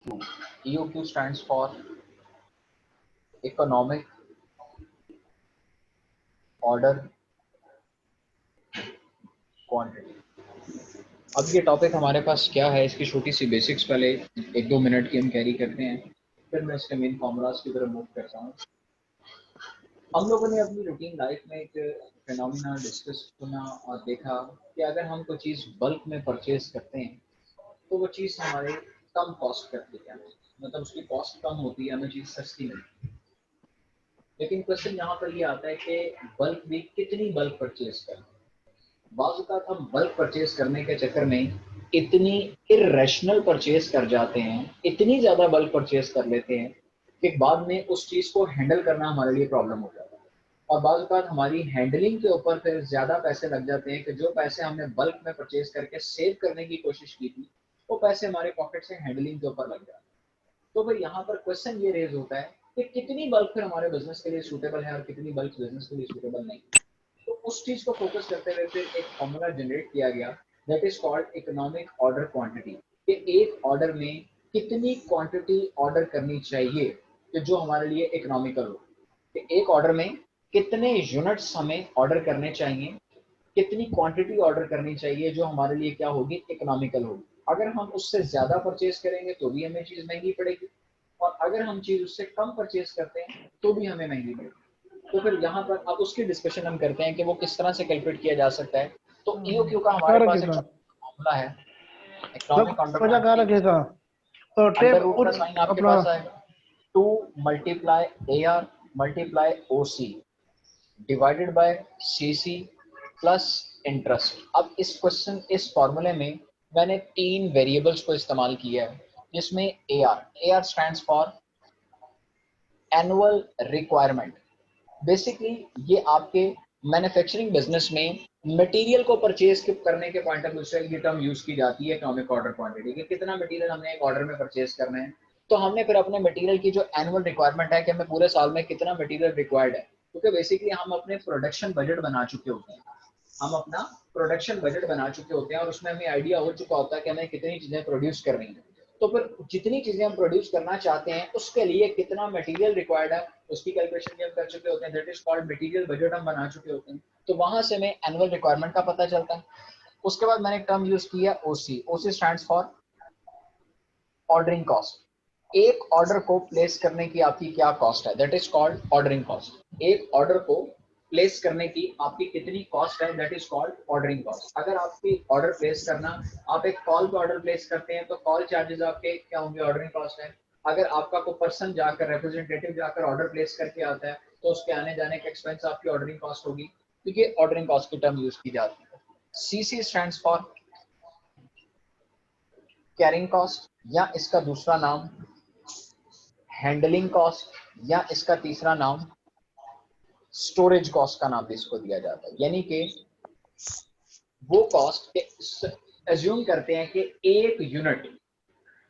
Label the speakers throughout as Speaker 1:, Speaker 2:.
Speaker 1: EOQ stands for Economic Order Quantity। अब ये topic हमारे पास क्या है, इसकी छोटी सी बेसिक्स पहले 1-2 मिनट की हम कैरी करते हैं, फिर मैं इसके मेन फॉर्मूलाज की तरफ मूव करता हूँ। हम लोगों ने अपनी रूटीन लाइफ में एक फिनोमिना डिस्कस सुना और देखा कि अगर हम कोई चीज़ बल्क में परचेज करते हैं तो वो चीज़ हमारे कम कॉस्ट करती है, मतलब उसकी कॉस्ट कम होती है, हमें चीज़ सस्ती मिलती है। लेकिन क्वेश्चन यहाँ पर ये आता है कि बल्क में कितनी बल्क परचेज करें। बाज़ औक़ात हम बल्क परचेज करने के चक्कर में इतनी इर्रेशनल परचेज कर जाते हैं, इतनी ज़्यादा बल्क परचेज कर लेते हैं कि बाद में उस चीज़ को हैंडल करना हमारे लिए प्रॉब्लम हो जाता है। और बाज़ औक़ात हमारी हैंडलिंग के ऊपर फिर ज़्यादा पैसे लग जाते हैं कि जो पैसे हमने बल्क में परचेज करके सेव करने की कोशिश की थी, वो पैसे हमारे पॉकेट से हैंडलिंग के ऊपर लग जाते हैं। तो फिर यहाँ पर क्वेश्चन ये रेज होता है कि कितनी बल्क फिर हमारे बिजनेस के लिए सूटेबल है और कितनी बल्क बिजनेस के लिए सूटेबल नहीं। तो उस चीज को फोकस करते हुए फिर एक फॉर्मूला जनरेट किया गया, that is called economic order quantity, कि एक ऑर्डर में कितनी क्वांटिटी ऑर्डर करनी चाहिए कि जो हमारे लिए इकोनॉमिकल हो, कि एक ऑर्डर में कितने यूनिट्स हमें ऑर्डर करने चाहिए, कितनी क्वांटिटी ऑर्डर करनी चाहिए जो हमारे लिए क्या होगी, इकोनॉमिकल होगी। अगर हम उससे ज्यादा परचेज करेंगे तो भी हमें चीज महंगी पड़ेगी, और अगर हम चीज उससे कम परचेज करते हैं तो भी हमें महंगी पड़ेगी। तो फिर यहाँ पर अब उसकी डिस्कशन हम करते हैं कि वो किस तरह से कैलकुलेट किया जा सकता है। तो ईओक्यू का हमारे पास एक फॉर्मूला है, economic order quantity. Under root का साइन आपके पास आएगा, 2 multiply AR multiply OC divided by CC plus interest. अब इस फॉर्मूले में मैंने 3 वेरिएबल्स को इस्तेमाल किया है, जिसमें AR stands for annual requirement. Basically ये आपके मैन्युफैक्चरिंग बिजनेस में मटेरियल को परचेज करने के पॉइंट ऑफ व्यू से ये टर्म यूज की जाती है, इकोनॉमिक ऑर्डर क्वांटिटी, कि कितना मटेरियल हमने एक ऑर्डर में परचेज करना है। तो हमने फिर अपने मटेरियल की जो एनुअल रिक्वायरमेंट है कि हमें पूरे साल में कितना मटेरियल रिक्वायर्ड है, क्योंकि बेसिकली हम अपने प्रोडक्शन बजट बना चुके होते हैं, हम अपना प्रोडक्शन बजट बना चुके होते हैं और उसमें हमें आइडिया हो चुका होता है कि हमें कितनी चीजें प्रोड्यूस करनी है। तो फिर जितनी चीजें हम प्रोड्यूस करना चाहते हैं उसके लिए कितना मटेरियल रिक्वायर्ड है उसकी कैलकुलेशन भी हम कर चुके होते हैं, that is called material budget, हम बना चुके होते हैं। तो वहां से हमें एनुअल रिक्वायरमेंट का पता चलता है। उसके बाद मैंने एक टर्म यूज किया OC stands for ordering cost. एक ऑर्डर को प्लेस करने की आपकी क्या कॉस्ट है, that is called ordering cost. एक ऑर्डर को प्लेस करने की आपकी कितनी कॉस्ट है, that is called ordering cost. अगर आपकी ऑर्डर प्लेस करना, आप एक कॉल पे ऑर्डर प्लेस करते हैं तो कॉल चार्जेस आपके क्या होंगे, ऑर्डरिंग कॉस्ट है। अगर आपका कोई पर्सन जाकर, रिप्रेजेंटेटिव जाकर ऑर्डर प्लेस करके आता है तो उसके आने जाने का एक्सपेंस आपकी ऑर्डरिंग कॉस्ट होगी, क्योंकि ऑर्डरिंग कॉस्ट की टर्म यूज की जाती है। CC stands for carrying cost, या इसका दूसरा नाम हैंडलिंग कॉस्ट, या इसका तीसरा नाम स्टोरेज कॉस्ट का नाम भी इसको दिया जाता है। यानी कि वो कॉस्ट एज्यूम करते हैं कि एक यूनिट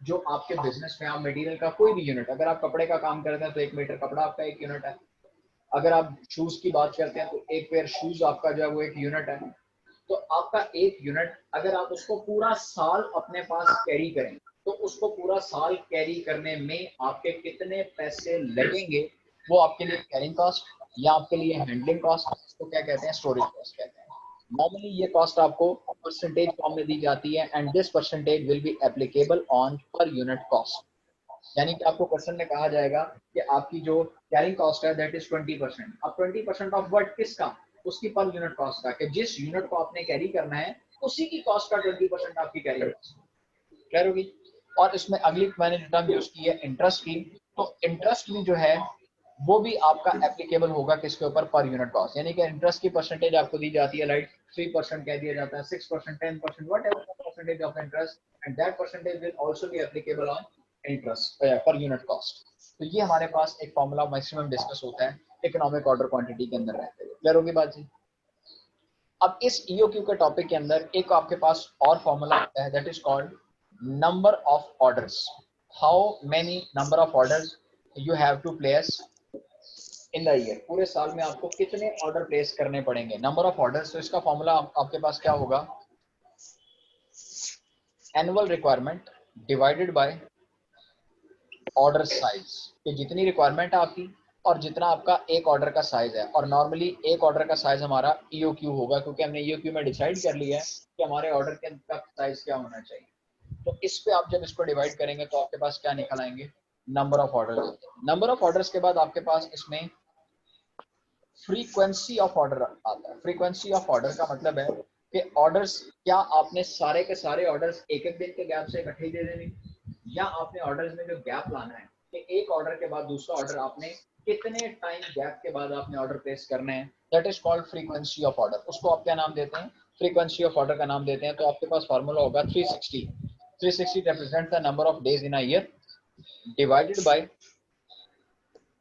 Speaker 1: जो आपके बिजनेस में, आप मटेरियल का कोई भी यूनिट, अगर आप कपड़े का काम करते हैं तो 1 मीटर कपड़ा आपका 1 यूनिट है। अगर आप शूज की बात करते हैं तो एक पेयर शूज आपका जो है वो 1 यूनिट है। तो आपका 1 यूनिट अगर आप उसको पूरा साल अपने पास कैरी करें तो उसको पूरा साल कैरी करने में आपके कितने पैसे लगेंगे, वो आपके लिए कैरिंग कॉस्ट या आपके लिए हैंडलिंग कॉस्ट, इसको क्या कहते हैं, स्टोरेज कॉस्ट कहते हैं। नॉर्मली ये कॉस्ट आपको परसेंटेज फॉर्म में दी जाती है, and this percentage will be applicable on per unit cost. यानी कि आपको क्वेश्चन में कहा जाएगा कि आपकी जो कैरिंग कॉस्ट है दैट इज 20%। अब 20% ऑफ व्हाट, किसका, उसकी पर यूनिट कॉस्ट का, कि जिस यूनिट को आपने कैरी करना है उसी की कॉस्ट का 20% आपकी कैरिंग कॉस्ट क्लियर होगी। और इसमें अगली मैंने टर्म यूज की है इंटरेस्ट की। तो इंटरेस्ट भी जो है वो भी आपका एप्लीकेबल होगा किसके ऊपर, पर यूनिट कॉस्ट। यानी कि इंटरेस्ट की परसेंटेज आपको दी जाती है, लाइक 3% कह दिया जाता है, 6%, 10%, whatever the percentage of interest, and that percentage will also be applicable on interest per unit cost। तो ये हमारे पास एक फॉर्मूला मैक्सिमम डिस्कस होता है इकोनॉमिक ऑर्डर क्वांटिटी के अंदर रहते हुए। क्लियर होगी बात जी। अब इस EOQ के टॉपिक के अंदर एक आपके पास और फॉर्मूला आता है, that is called number of orders. How many number of orders you have to place in the year. पूरे साल में आपको कितने ऑर्डर प्लेस करने पड़ेंगे, नंबर ऑफ ऑर्डर्स। तो इसका फॉर्मूला आपके पास क्या होगा, annual requirement divided by order size, कि जितनी रिक्वायरमेंट है आपकी और जितना आपका एक ऑर्डर का साइज है। और नॉर्मली एक ऑर्डर का साइज हमारा ईओक्यू होगा, क्योंकि हमने ईओक्यू में डिसाइड कर लिया है कि हमारे ऑर्डर के का साइज क्या होना चाहिए। तो इस पे आप जब इसको डिवाइड करेंगे तो आपके पास क्या निकल आएंगे, number of orders. Number of orders के बाद आपके पास इसमें फ्रीक्वेंसी ऑफ ऑर्डर आता है। फ्रीक्वेंसी ऑफ ऑर्डर का मतलब है कि ऑर्डर्स, क्या आपने सारे के सारे ऑर्डर्स एक एक दिन के गैप से इकट्ठे दे देने, या आपने ऑर्डर्स में जो गैप लाना है कि एक ऑर्डर के बाद दूसरा ऑर्डर आपने कितने टाइम गैप के बाद आपने ऑर्डर प्लेस करना है, that is called frequency of order. उसको आप क्या नाम देते हैं, फ्रीक्वेंसी ऑफ ऑर्डर का नाम देते हैं। तो आपके पास फार्मूला होगा 360। 360 represents the number of days in a year divided by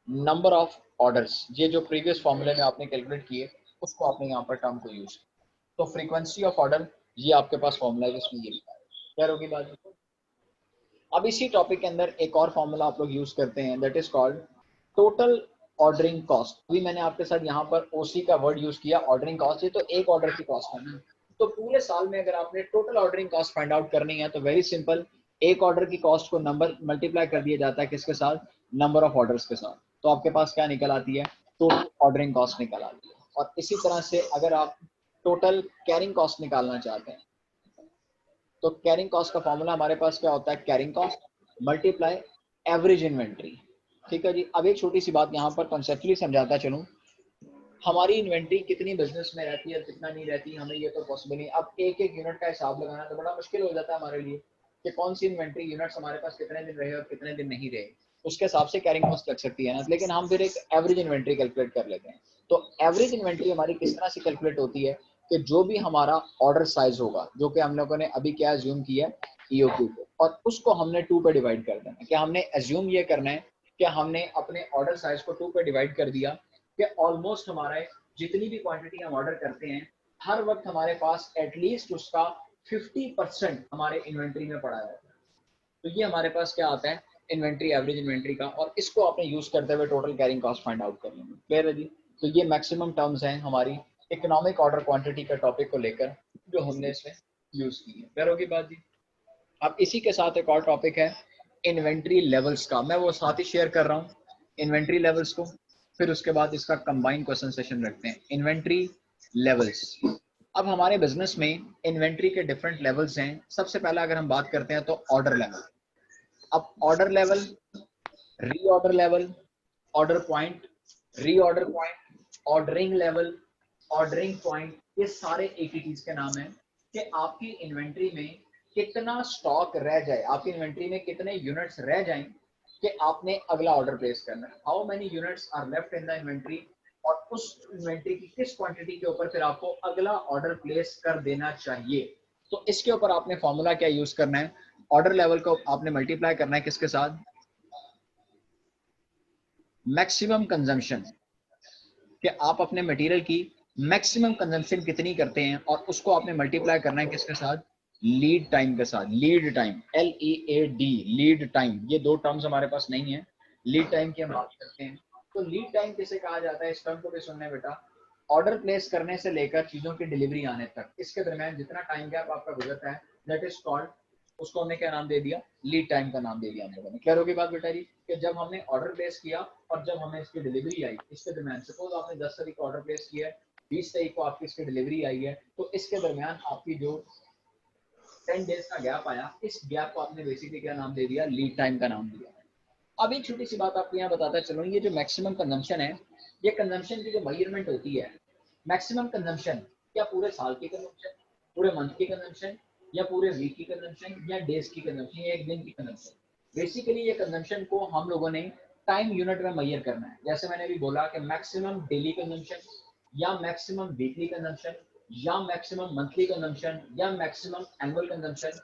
Speaker 1: number of orders. ये जो प्रीवियस फॉर्मूले में आपने कैलकुलेट किए उसको आपने यहाँ पर टर्म को यूज, तो फ्रीक्वेंसी ऑफ ऑर्डर ये आपके पास फॉर्मूला है जिसमें ये लिखा है। क्लियर होगी बात। अब इसी टॉपिक के अंदर एक और फॉर्मूला आप लोग यूज करते हैं, that is called total ordering cost. अभी मैंने आपके साथ यहाँ पर ओसी का वर्ड यूज किया, ऑर्डरिंग कॉस्ट। ये तो एक ऑर्डर की कॉस्ट है ना, तो पूरे साल में अगर आपने total ordering cost find out करनी है तो वेरी सिंपल, एक ऑर्डर की कॉस्ट को नंबर मल्टीप्लाई कर दिया जाता है किसके साथ, नंबर ऑफ ऑर्डर्स के साथ। तो आपके पास क्या निकल आती है, टोटल ऑर्डरिंग कॉस्ट निकल आती है। और इसी तरह से अगर आप टोटल कैरिंग कॉस्ट निकालना चाहते हैं तो कैरिंग कॉस्ट का फॉर्मूला हमारे पास क्या होता है, carrying cost multiply average inventory. ठीक है जी। अब एक छोटी सी बात यहाँ पर कॉन्सेप्चुअली समझाता चलूं, हमारी इन्वेंट्री कितनी बिजनेस में रहती है कितना नहीं रहती हमें ये तो पॉसिबल नहीं। अब एक एक यूनिट का हिसाब लगाना तो बड़ा मुश्किल हो जाता है हमारे लिए कि कौन सी इन्वेंट्री यूनिट्स हमारे पास कितने दिन रहे और कितने दिन नहीं रहे, उसके हिसाब से कैरिंग कॉस्ट लग सकती है ना। लेकिन हम फिर एक एवरेज इन्वेंट्री कैलकुलेट कर लेते हैं। तो एवरेज इन्वेंट्री हमारी किस तरह से कैलकुलेट होती है कि जो भी हमारा ऑर्डर साइज होगा, जो कि हम लोगों ने अभी क्या एज्यूम किया है, ईओक्यू को, और उसको हमने 2 पे डिवाइड कर देना है। क्या हमने एज्यूम ये करना है कि हमने अपने ऑर्डर साइज को 2 पे डिवाइड कर दिया कि ऑलमोस्ट हमारा जितनी भी क्वांटिटी हम ऑर्डर करते हैं हर वक्त हमारे पास एटलीस्ट उसका 50% हमारे इन्वेंट्री में पड़ा है। तो ये हमारे पास क्या आता है, इन्वेंट्री, एवरेज इन्वेंट्री का, और इसको आपने यूज करते हुए total carrying cost find out कर लेंगे। क्लियर है जी। तो ये मैक्सिमम टर्म्स हैं हमारी इकोनॉमिक ऑर्डर क्वांटिटी का टॉपिक को लेकर जो हमने इसमें यूज की है। क्लियर होगी बात जी। अब इसी के साथ एक और टॉपिक है इन्वेंट्री लेवल्स का, मैं वो साथ ही शेयर कर रहा हूँ इन्वेंट्री लेवल्स को। फिर उसके बाद इसका कंबाइंड क्वेश्चन सेशन रखते हैं, इन्वेंट्री लेवल्स। अब हमारे बिजनेस में इन्वेंट्री के डिफरेंट लेवल्स हैं। सबसे पहला अगर हम बात करते हैं तो ऑर्डर लेवल। अब order level, reorder level, order point, reorder point, ordering level, ordering point, ये सारे एक ही चीज के नाम है कि आपकी इन्वेंट्री में कितना स्टॉक रह जाए, आपकी इन्वेंट्री में कितने यूनिट्स रह जाएं कि आपने अगला ऑर्डर प्लेस करना है। How many units are left in the inventory, और उस इन्वेंट्री की किस क्वांटिटी के ऊपर फिर आपको अगला ऑर्डर प्लेस कर देना चाहिए। तो इसके ऊपर आपने फॉर्मूला क्या यूज करना है, ऑर्डर लेवल को आपने मल्टीप्लाई करना है किसके साथ, मैक्सिमम कंजम्पशन, कि आप अपने मटेरियल की मैक्सिमम कंजम्पशन कितनी करते हैं और उसको आपने मल्टीप्लाई करना है किसके साथ, लीड टाइम के साथ। Lead time, LEAD, lead time, ये दो टर्म्स हमारे पास नहीं है। लीड टाइम की हम बात करते हैं तो लीड टाइम किसे कहा जाता है, इस टर्म को भी सुनने बेटा, ऑर्डर प्लेस करने से लेकर चीजों की डिलीवरी आने तक, इसके दरमियान जितना टाइम गैप आपका गुजरता है, दैट इज कॉल्ड, उसको हमने क्या नाम दे दिया, लीड टाइम का नाम दे दिया हम लोगों ने। क्लियर होगी बात बेटा जी, कि जब हमने ऑर्डर प्लेस किया और जब हमें इसकी डिलीवरी आई, इसके दरमियान, सपोज आपने 10 तारीख को ऑर्डर प्लेस किया है, 20 तारीख को आपकी इसकी डिलीवरी आई है, तो इसके दरमियान आपकी जो 10 डेज का गैप आया, इस गैप को आपने बेसिकली क्या नाम दे दिया, लीड टाइम का नाम दिया। अब एक छोटी सी बात आपको यहाँ बताता चलो, ये जो मैक्सिमम कंजम्पशन है, ये कंजम्पशन की जो मेजरमेंट होती है, मैक्सिमम कंजम्पशन क्या पूरे साल की कंजम्पशन, पूरे मंथ की कंजम्पशन, या पूरे वीक की कंजम्पशन, या डेज की कंजम्पशन, या एक दिन की कंजम्पशन। बेसिकली ये कंजम्पशन को हम लोगों ने टाइम यूनिट में मेजर करना है। जैसे मैंने अभी बोला कि मैक्सिमम डेली कंजम्पशन, या मैक्सिमम वीकली कंजम्पशन, या मैक्सिमम मंथली कंजम्पशन, या मैक्सिमम एनुअल कंजम्पशन,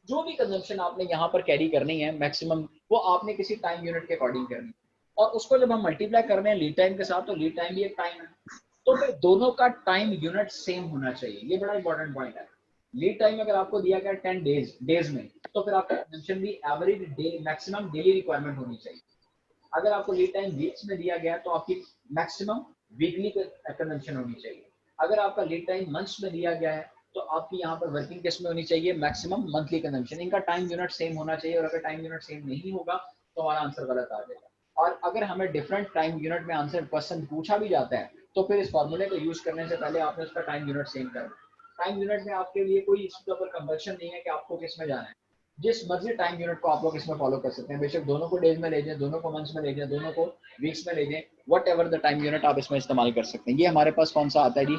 Speaker 1: जो भी कंजम्पशन आपने यहाँ पर कैरी करनी है मैक्सिमम, वो आपने किसी टाइम यूनिट के अकॉर्डिंग करनी है। और उसको जब हम मल्टीप्लाई कर रहे हैं लीड टाइम के साथ, तो लीड टाइम भी एक टाइम है, तो फिर दोनों का टाइम यूनिट सेम होना चाहिए। ये बड़ा इंपॉर्टेंट पॉइंट है। लीड टाइम अगर आपको दिया गया 10 डेज में, तो फिर आपका कंजम्पशन भी average day maximum daily requirement होनी चाहिए। अगर आपको लीड टाइम वीक्स में दिया गया तो आपकी मैक्सिमम वीकली कंजम्पशन होनी चाहिए। अगर आपका लीड टाइम मंथ्स में दिया गया है तो आपकी यहाँ पर वर्किंग किस में होनी चाहिए, मैक्सिमम मंथली कंजम्पशन। इनका टाइम यूनिट सेम होना चाहिए, और अगर टाइम यूनिट सेम नहीं होगा तो हमारा आंसर गलत आ जाएगा। और अगर हमें डिफरेंट टाइम यूनिट में आंसर क्वेश्चन पूछा भी जाता है तो फिर इस फॉर्मूले को यूज करने से पहले आपने उसका टाइम यूनिट सेम करना। टाइम यूनिट में आपके लिए कोई इसके ऊपर कंपल्शन नहीं है कि आपको किस में जाना है, जिस मर्जी टाइम यूनिट को आप लोग इसमें फॉलो कर सकते हैं। बेशक दोनों को डेज में ले जाए, दोनों को मंथ्स में ले जाए, दोनों को वीक्स में ले जाए, what ever the time unit आप इसमें इस्तेमाल कर सकते हैं। ये हमारे पास कौन सा आता है जी,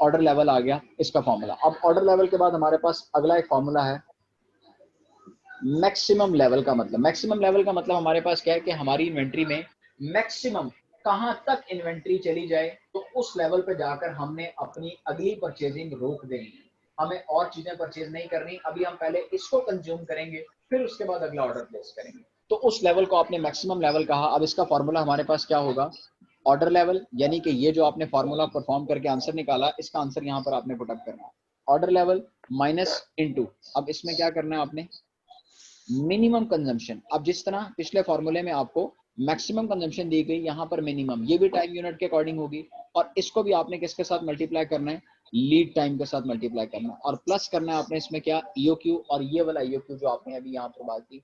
Speaker 1: ऑर्डर लेवल आ गया इसका फॉर्मूला। अब ऑर्डर लेवल के बाद हमारे पास अगला एक फॉर्मूला है मैक्सिमम लेवल का मतलब। मैक्सिमम लेवल का मतलब हमारे पास क्या है कि हमारी इन्वेंट्री में मैक्सिमम कहां तक इन्वेंट्री चली जाए तो उस लेवल पे जाकर हमने अपनी अगली परचेजिंग रोक देनी है। हमें और चीजें परचेज नहीं करनी, अभी हम पहले इसको कंज्यूम करेंगे फिर उसके बाद अगला ऑर्डर प्लेस करेंगे। तो उस लेवल को आपने मैक्सिमम लेवल कहा। अब इसका फॉर्मूला हमारे पास क्या होगा, ऑर्डर लेवल, यानी कि ये जो आपने फॉर्मूला परफॉर्म करके आंसर निकाला इसका आंसर यहाँ पर आपने पुटअप करना है। ऑर्डर लेवल माइनस इनटू, अब इसमें क्या करना है आपने, मिनिमम कंजम्पशन। अब जिस तरह पिछले फॉर्मूले में आपको मैक्सिमम कंजम्पशन दी गई, यहाँ पर मिनिमम, ये भी टाइम यूनिट के अकॉर्डिंग होगी। और इसको भी आपने किसके साथ मल्टीप्लाई करना है, लीड टाइम के साथ मल्टीप्लाई करना है। और प्लस करना है आपने इसमें क्या, ईओक्यू, और ये वाला ईओक्यू जो आपने अभी यहाँ पर बात की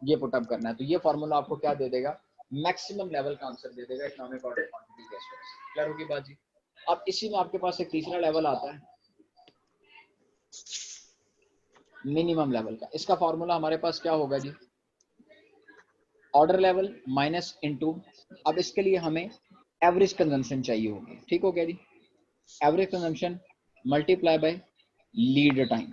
Speaker 1: ये पुटअप करना है। तो ये फॉर्मूला आपको क्या दे देगा, मैक्सिमम लेवल का आंसर दे देगा इकोनॉमिक ऑर्डर क्वांटिटी के स्पेस। क्लियर होगी बात जी। अब इसी में आपके पास एक तीसरा लेवल आता है मिनिमम लेवल का। इसका फॉर्मूला हमारे पास क्या होगा जी, ऑर्डर लेवल माइनस इनटू, अब इसके लिए हमें एवरेज कंजम्पशन चाहिए होगी। ठीक हो गया जी, average consumption multiply by lead time.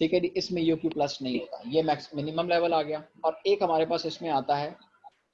Speaker 1: ठीक है जी, इसमें यूक्यू प्लस नहीं होता, ये मैक्स मिनिमम लेवल आ गया। और एक हमारे पास इसमें आता है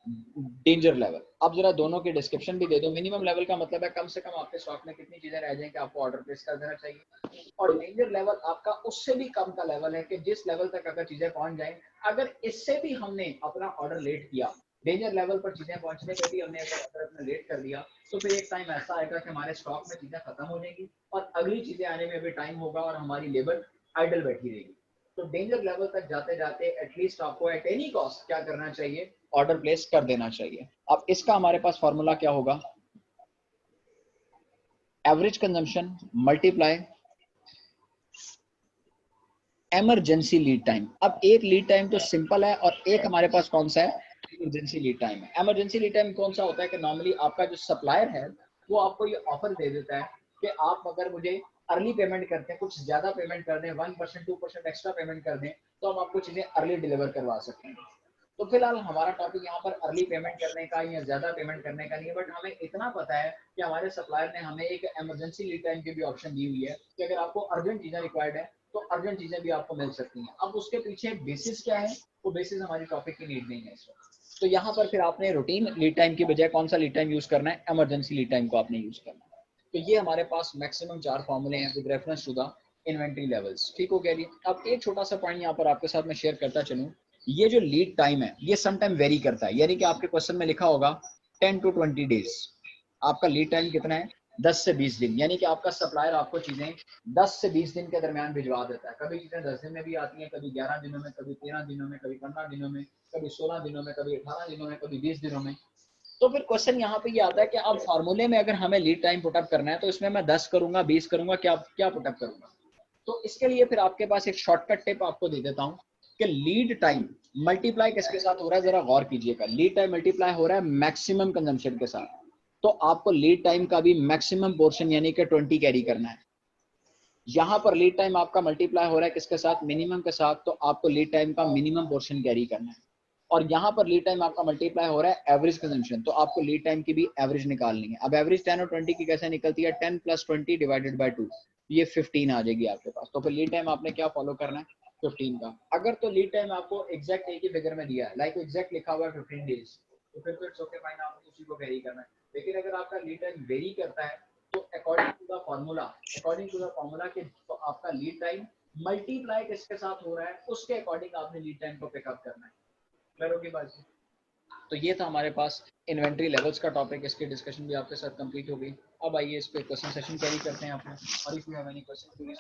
Speaker 1: डेंजर लेवल। अब जरा दोनों की डिस्क्रिप्शन भी दे दो। मिनिमम लेवल का मतलब है कम से कम आपके स्टॉक में कितनी चीजें रह जाएं कि आपको ऑर्डर प्लेस कर देना चाहिए। और डेंजर लेवल आपका उससे भी कम का लेवल है कि जिस लेवल तक अगर चीजें पहुंच जाएं, अगर इससे भी हमने अपना ऑर्डर लेट किया, डेंजर लेवल पर चीजें पहुंचने पे भी हमने अगर ऑर्डर अपना लेट कर दिया, तो फिर एक टाइम ऐसा आएगा कि हमारे स्टॉक में चीजें खत्म हो जाएंगी और अगली चीजें आने में भी टाइम होगा और हमारी लेबर आइडल बैठी रहेगी। तो डेंजर लेवल तक जाते जाते एटलीस्ट आपको एट एनी कॉस्ट क्या करना चाहिए, ऑर्डर प्लेस कर देना चाहिए। अब इसका हमारे पास फॉर्मूला क्या होगा, average consumption multiply emergency lead time. अब एक लीड टाइम तो सिंपल है और एक हमारे पास कौन सा है, इमरजेंसी लीड टाइम है। इमरजेंसी लीड टाइम कौन सा होता है कि नॉर्मली आपका जो सप्लायर है वो आपको ये ऑफर दे देता है कि आप अगर मुझे अर्ली पेमेंट करते हैं, कुछ ज्यादा पेमेंट कर दें, 1% 2% एक्स्ट्रा पेमेंट कर दें, तो हम आपको चीजें अर्ली डिलीवर करवा सकते हैं। तो फिलहाल हमारा टॉपिक यहाँ पर अर्ली पेमेंट करने का या ज्यादा पेमेंट करने का नहीं है, बट हमें इतना पता है कि हमारे सप्लायर ने हमें एक इमरजेंसी लीड टाइम की भी ऑप्शन दी हुई है कि अगर आपको अर्जेंट चीजें रिक्वायर्ड है तो अर्जेंट चीजें भी आपको मिल सकती हैं। अब उसके पीछे बेसिस क्या है, वो बेसिस हमारी टॉपिक की नीड नहीं है इस वक्त। तो यहाँ पर फिर आपने रूटीन लीड टाइम की बजाय कौन सा लीड टाइम यूज करना है, इमरजेंसी लीड टाइम को आपने यूज करना है। तो ये हमारे पास मैक्सिमम 4 फॉर्मूले हैं with reference to the inventory levels. ठीक हो गया जी। अब एक छोटा सा पॉइंट यहाँ पर आपके साथ मैं शेयर करता चलूँ, ये जो लीड टाइम है ये सम टाइम वेरी करता है, यानी कि आपके क्वेश्चन में लिखा होगा 10 to 20 डेज। आपका लीड टाइम कितना है, 10 से 20 दिन, यानी कि आपका सप्लायर आपको चीजें 10 से 20 दिन के दरमियान भिजवा देता है। कभी चीजें 10 दिन में भी आती हैं, कभी 11 दिनों में, कभी 13 दिनों में, कभी 15 दिनों में, कभी 16 दिनों में, कभी 18 दिनों में, कभी 20 दिनों में। तो फिर क्वेश्चन यहाँ पे ये आता है कि अब फॉर्मूले में अगर हमें लीड टाइम पुटअप करना है तो इसमें मैं 10 करूंगा, 20 करूंगा, क्या क्या पुटअप करूंगा। तो इसके लिए फिर आपके पास एक शॉर्टकट टिप आपको दे देता हूं कि लीड टाइम मल्टीप्लाई किसके साथ हो रहा है, जरा गौर कीजिएगा। लीड टाइम मल्टीप्लाई हो रहा है मैक्सिमम कंजम्पशन के साथ, तो आपको लीड टाइम का भी मैक्सिमम पोर्शन यानी कि 20 कैरी करना है। यहां पर लीड टाइम आपका मल्टीप्लाई हो रहा है किसके साथ, मिनिमम के साथ, तो आपको लीड टाइम का मिनिमम पोर्शन कैरी करना है। और यहाँ पर लीड टाइम आपका मल्टीप्लाई हो रहा है एवरेज कंजम्पशन, तो आपको लीड टाइम की भी एवरेज निकालनी है। अब एवरेज 10 और 20 की कैसे निकलती है, 10 + 20 डिवाइडेड बाय 2, ये 15 आ जाएगी आपके पास। तो फिर लीड टाइम आपने क्या फॉलो करना है, 15 का। अगर तो लीड टाइम आपको एग्जैक्ट एक ही फिगर में दिया है, लाइक एग्जैक्ट लिखा हुआ है 15 डेज, तो फिर इट्स ओके फाइन, आपको उसी को वेरी करना है। लेकिन अगर आपका लीड टाइम वेरी करता है तो अकॉर्डिंग टू द फॉर्मूला के तो आपका लीड टाइम मल्टीप्लाई किसके साथ हो रहा है उसके अकॉर्डिंग आपने लीड टाइम को पिकअप करना है। क्लियर होगी बात। तो ये था हमारे पास इन्वेंट्री लेवल्स का टॉपिक, इसकी डिस्कशन भी आपके साथ कंप्लीट हो गई। अब आइए इस पे क्वेश्चन सेशन कैरी करते हैं आपने, और if you have any question please